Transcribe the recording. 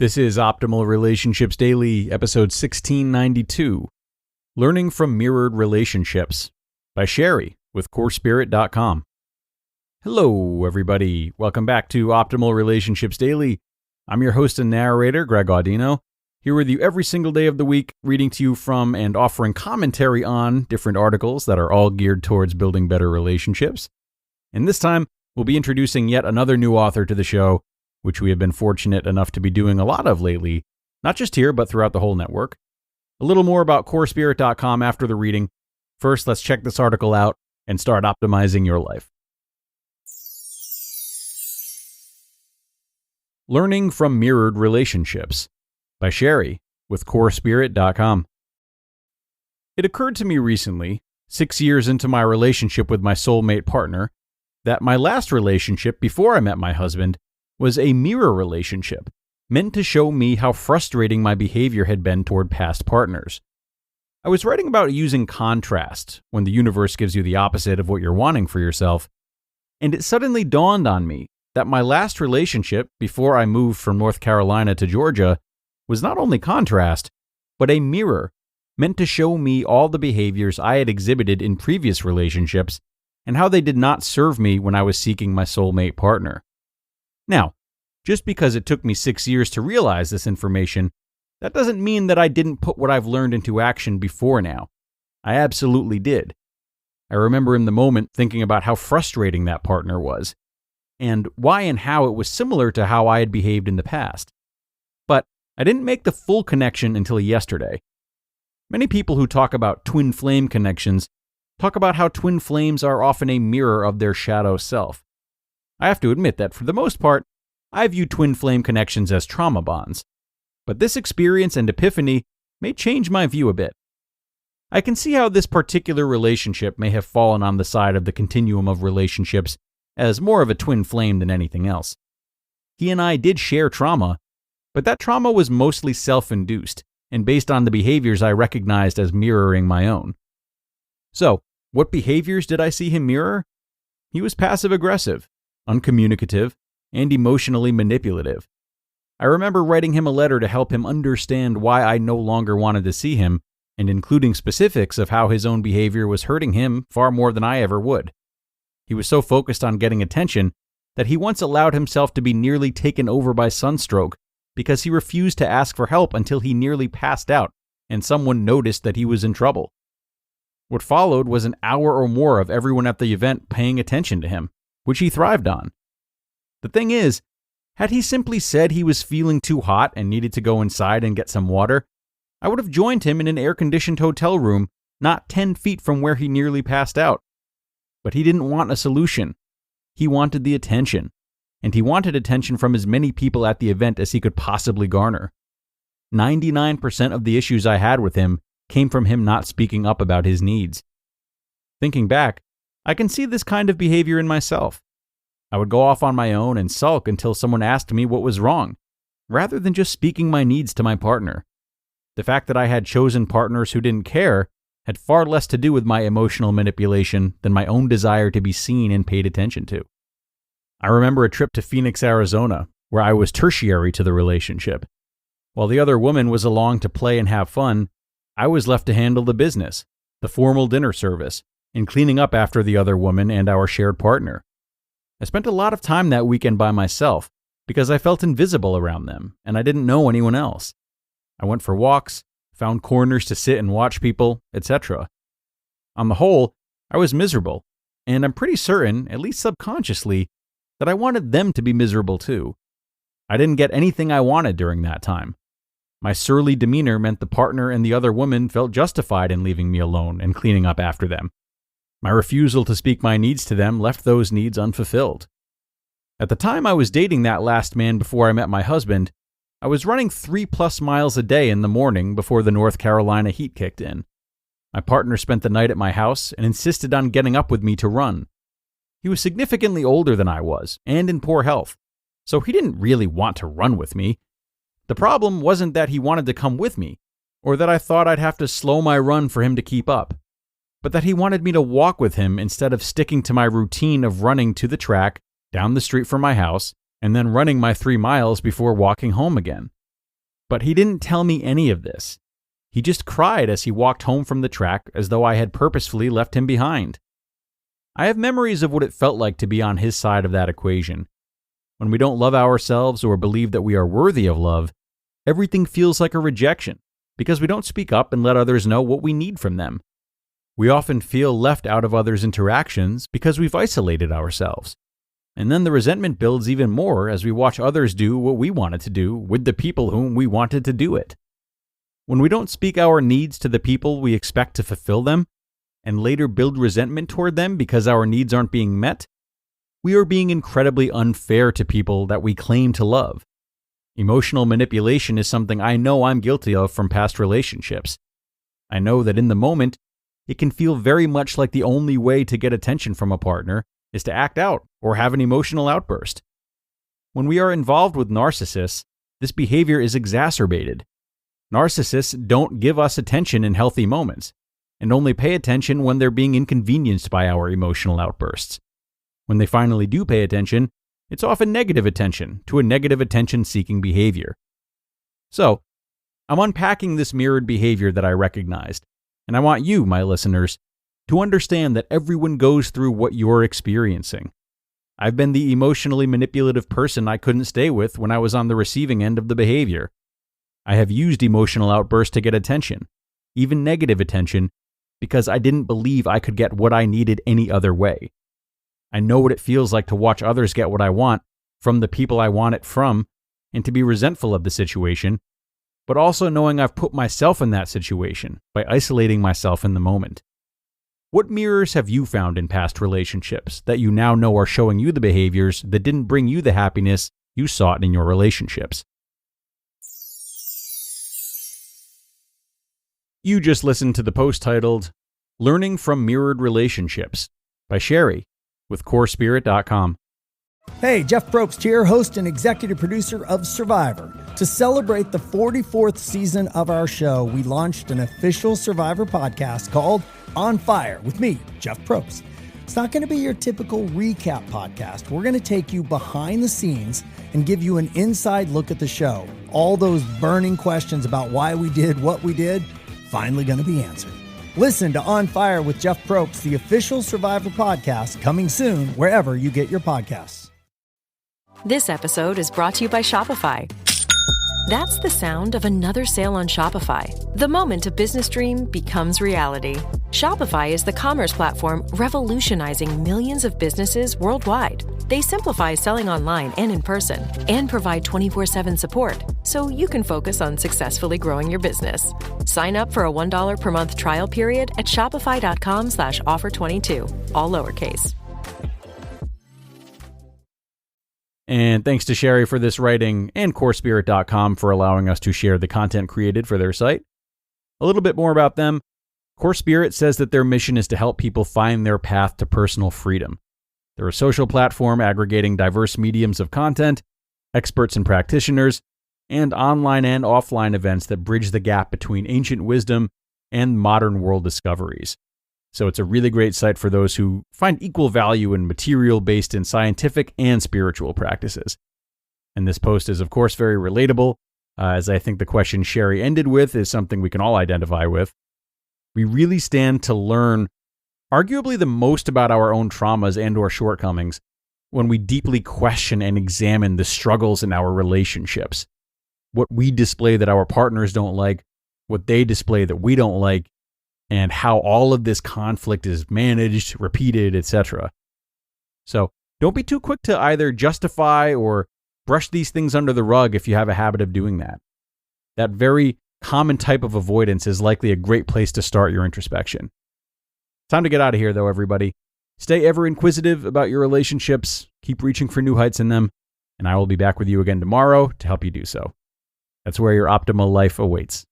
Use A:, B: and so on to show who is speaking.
A: This is Optimal Relationships Daily, episode 1692, Learning from Mirrored Relationships by Shari with CoreSpirit.com. Hello, everybody. Welcome back to Optimal Relationships Daily. I'm your host and narrator, Greg Audino, here with you every single day of the week, reading to you from and offering commentary on different articles that are all geared towards building better relationships. And this time, we'll be introducing yet another new author to the show, which we have been fortunate enough to be doing a lot of lately, not just here, but throughout the whole network. A little more about CoreSpirit.com after the reading. First, let's check this article out and start optimizing your life. Learning from Mirrored Relationships by Shari with CoreSpirit.com. It occurred to me recently, 6 years into my relationship with my soulmate partner, that my last relationship before I met my husband was a mirror relationship, meant to show me how frustrating my behavior had been toward past partners. I was writing about using contrast when the universe gives you the opposite of what you're wanting for yourself, and it suddenly dawned on me that my last relationship before I moved from North Carolina to Georgia was not only contrast, but a mirror meant to show me all the behaviors I had exhibited in previous relationships and how they did not serve me when I was seeking my soulmate partner. Now, just because it took me 6 years to realize this information, that doesn't mean that I didn't put what I've learned into action before now. I absolutely did. I remember in the moment thinking about how frustrating that partner was, and why and how it was similar to how I had behaved in the past. But I didn't make the full connection until yesterday. Many people who talk about twin flame connections talk about how twin flames are often a mirror of their shadow self. I have to admit that for the most part, I view twin flame connections as trauma bonds. But this experience and epiphany may change my view a bit. I can see how this particular relationship may have fallen on the side of the continuum of relationships as more of a twin flame than anything else. He and I did share trauma, but that trauma was mostly self-induced and based on the behaviors I recognized as mirroring my own. So, what behaviors did I see him mirror? He was passive-aggressive, uncommunicative, and emotionally manipulative. I remember writing him a letter to help him understand why I no longer wanted to see him, and including specifics of how his own behavior was hurting him far more than I ever would. He was so focused on getting attention that he once allowed himself to be nearly taken over by sunstroke because he refused to ask for help until he nearly passed out and someone noticed that he was in trouble. What followed was an hour or more of everyone at the event paying attention to him, which he thrived on. The thing is, had he simply said he was feeling too hot and needed to go inside and get some water, I would have joined him in an air-conditioned hotel room not 10 feet from where he nearly passed out. But he didn't want a solution. He wanted the attention, and he wanted attention from as many people at the event as he could possibly garner. 99% of the issues I had with him came from him not speaking up about his needs. Thinking back, I can see this kind of behavior in myself. I would go off on my own and sulk until someone asked me what was wrong, rather than just speaking my needs to my partner. The fact that I had chosen partners who didn't care had far less to do with my emotional manipulation than my own desire to be seen and paid attention to. I remember a trip to Phoenix, Arizona, where I was tertiary to the relationship. While the other woman was along to play and have fun, I was left to handle the business, the formal dinner service, and cleaning up after the other woman and our shared partner. I spent a lot of time that weekend by myself because I felt invisible around them and I didn't know anyone else. I went for walks, found corners to sit and watch people, etc. On the whole, I was miserable, and I'm pretty certain, at least subconsciously, that I wanted them to be miserable too. I didn't get anything I wanted during that time. My surly demeanor meant the partner and the other woman felt justified in leaving me alone and cleaning up after them. My refusal to speak my needs to them left those needs unfulfilled. At the time I was dating that last man before I met my husband, I was running 3+ miles a day in the morning before the North Carolina heat kicked in. My partner spent the night at my house and insisted on getting up with me to run. He was significantly older than I was and in poor health, so he didn't really want to run with me. The problem wasn't that he wanted to come with me, or that I thought I'd have to slow my run for him to keep up. but that he wanted me to walk with him instead of sticking to my routine of running to the track, down the street from my house, and then running my 3 miles before walking home again. But he didn't tell me any of this. He just cried as he walked home from the track as though I had purposefully left him behind. I have memories of what it felt like to be on his side of that equation. When we don't love ourselves or believe that we are worthy of love, everything feels like a rejection because we don't speak up and let others know what we need from them. We often feel left out of others' interactions because we've isolated ourselves. And then the resentment builds even more as we watch others do what we wanted to do with the people whom we wanted to do it. When we don't speak our needs to the people we expect to fulfill them, and later build resentment toward them because our needs aren't being met, we are being incredibly unfair to people that we claim to love. Emotional manipulation is something I know I'm guilty of from past relationships. I know that in the moment, it can feel very much like the only way to get attention from a partner is to act out or have an emotional outburst. When we are involved with narcissists, this behavior is exacerbated. Narcissists don't give us attention in healthy moments, and only pay attention when they're being inconvenienced by our emotional outbursts. When they finally do pay attention, it's often negative attention to a negative attention-seeking behavior. So, I'm unpacking this mirrored behavior that I recognized, and I want you, my listeners, to understand that everyone goes through what you're experiencing. I've been the emotionally manipulative person I couldn't stay with when I was on the receiving end of the behavior. I have used emotional outbursts to get attention, even negative attention, because I didn't believe I could get what I needed any other way. I know what it feels like to watch others get what I want from the people I want it from and to be resentful of the situation, but also knowing I've put myself in that situation by isolating myself in the moment. What mirrors have you found in past relationships that you now know are showing you the behaviors that didn't bring you the happiness you sought in your relationships? You just listened to the post titled, Learning from Mirrored Relationships by Shari with CoreSpirit.com.
B: Hey, Jeff Probst here, host and executive producer of Survivor. To celebrate the 44th season of our show, we launched an official Survivor podcast called On Fire with me, Jeff Probst. It's not going to be your typical recap podcast. We're going to take you behind the scenes and give you an inside look at the show. All those burning questions about why we did what we did, finally going to be answered. Listen to On Fire with Jeff Probst, the official Survivor podcast, coming soon wherever you get your podcasts.
C: This episode is brought to you by Shopify. That's the sound of another sale on Shopify. The moment a business dream becomes reality. Shopify is the commerce platform revolutionizing millions of businesses worldwide. They simplify selling online and in person and provide 24/7 support so you can focus on successfully growing your business. Sign up for a $1 per month trial period at shopify.com/offer22, all lowercase.
A: And thanks to Shari for this writing and CoreSpirit.com for allowing us to share the content created for their site. A little bit more about them. CoreSpirit says that their mission is to help people find their path to personal freedom. They're a social platform aggregating diverse mediums of content, experts and practitioners, and online and offline events that bridge the gap between ancient wisdom and modern world discoveries. So it's a really great site for those who find equal value in material based in scientific and spiritual practices. And this post is, of course, very relatable, as I think the question Shari ended with is something we can all identify with. We really stand to learn arguably the most about our own traumas and or shortcomings when we deeply question and examine the struggles in our relationships. What we display that our partners don't like, what they display that we don't like, and how all of this conflict is managed, repeated, etc. So don't be too quick to either justify or brush these things under the rug if you have a habit of doing that. That very common type of avoidance is likely a great place to start your introspection. Time to get out of here, though, everybody. Stay ever inquisitive about your relationships, keep reaching for new heights in them, and I will be back with you again tomorrow to help you do so. That's where your optimal life awaits.